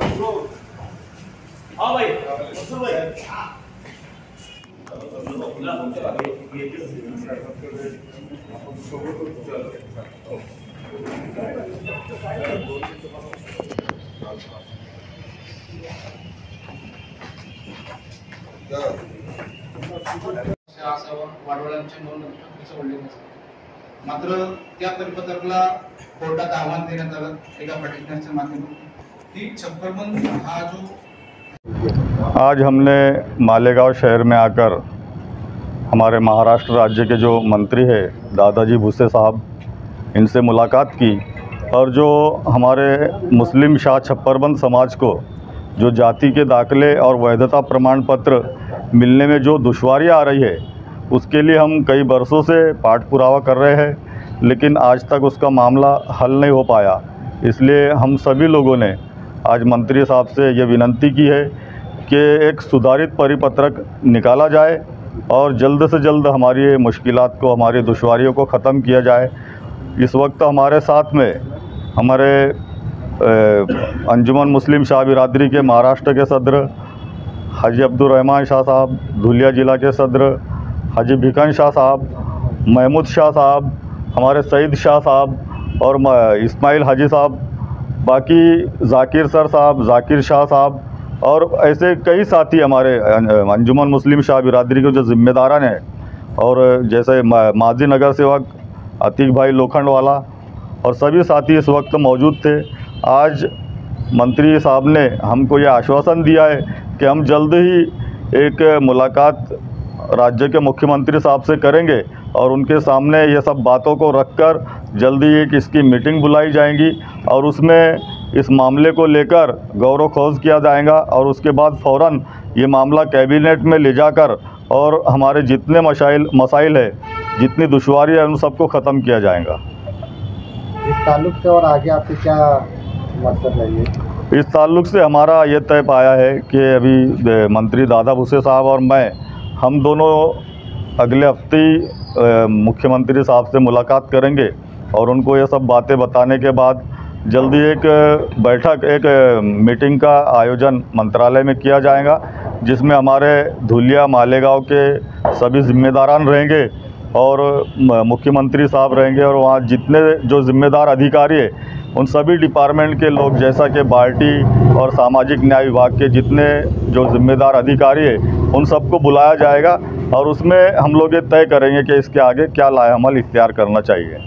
हाँ भाई वाडवळ्यांची नोंद असं उल्लेख नसतो. मात्र त्या परिपत्रकाला कोर्टात आव्हान देण्यात आलं एका पटिशनरच्या माध्यमातून की छप्परबंद हा जो आज हमने मालेगांव शहर में आकर हमारे महाराष्ट्र राज्य के जो मंत्री हैं दादाजी भुसे साहब, इनसे मुलाकात की और जो हमारे मुस्लिम शाह छप्परबंद समाज को जो जाति के दाखिले और वैधता प्रमाण पत्र मिलने में जो दुश्वारियां आ रही है, उसके लिए हम कई बरसों से पाठ पुरावा कर रहे हैं, लेकिन आज तक उसका मामला हल नहीं हो पाया। इसलिए हम सभी लोगों ने आज मंत्री साहब से ये विनंती की है कि एक सुधारित परिपत्रक निकाला जाए और जल्द से जल्द हमारी ये मुश्किलात को, हमारी दुश्वारियों को ख़त्म किया जाए। इस वक्त हमारे साथ में हमारे अंजुमन मुस्लिम शाह बिरादरी के महाराष्ट्र के सदर हाजी अब्दुल रहमान शाह साहब, धुलिया ज़िला के सदर हाजी भिकन शाह साहब, महमूद शाह साहब, हमारे सईद शाह साहब और इस्माइल हाजी साहब, बाकी जाकिर सर साहब, जाकिर शाह साहब और ऐसे कई साथी हमारे अंजुमन मुस्लिम शाह बिरादरी के जो ज़िम्मेदारान हैं, और जैसे माजी नगर सेवक अतीक भाई लोखंडवाला और सभी साथी इस वक्त मौजूद थे। आज मंत्री साहब ने हमको ये आश्वासन दिया है कि हम जल्द ही एक मुलाकात राज्य के मुख्यमंत्री साहब से करेंगे और उनके सामने ये सब बातों को रखकर जल्दी एक इसकी मीटिंग बुलाई जाएगी और उसमें इस मामले को लेकर गौर खोज किया जाएगा और उसके बाद फ़ौरन ये मामला कैबिनेट में ले जाकर और हमारे जितने मसाइल है, जितनी दुश्वारी है, उन सबको ख़त्म किया जाएगा। इस ताल्लुक से और आगे आपके क्या मकसद है? ये इस ताल्लुक से हमारा ये तय पाया है कि अभी मंत्री दादा भुसे साहब और मैं, हम दोनों अगले हफ्ते मुख्यमंत्री साहब से मुलाकात करेंगे और उनको ये सब बातें बताने के बाद जल्दी एक बैठक, एक मीटिंग का आयोजन मंत्रालय में किया जाएगा, जिसमें हमारे धुलिया मालेगांव के सभी ज़िम्मेदारान रहेंगे और मुख्यमंत्री साहब रहेंगे और वहाँ जितने जो ज़िम्मेदार अधिकारी हैं उन सभी डिपार्टमेंट के लोग, जैसा कि बाल्टी और सामाजिक न्याय विभाग के जितने जो ज़िम्मेदार अधिकारी हैं उन सबको बुलाया जाएगा और उसमें हम लोग ये तय करेंगे कि इसके आगे क्या लाएअमल इख्तियार करना चाहिए।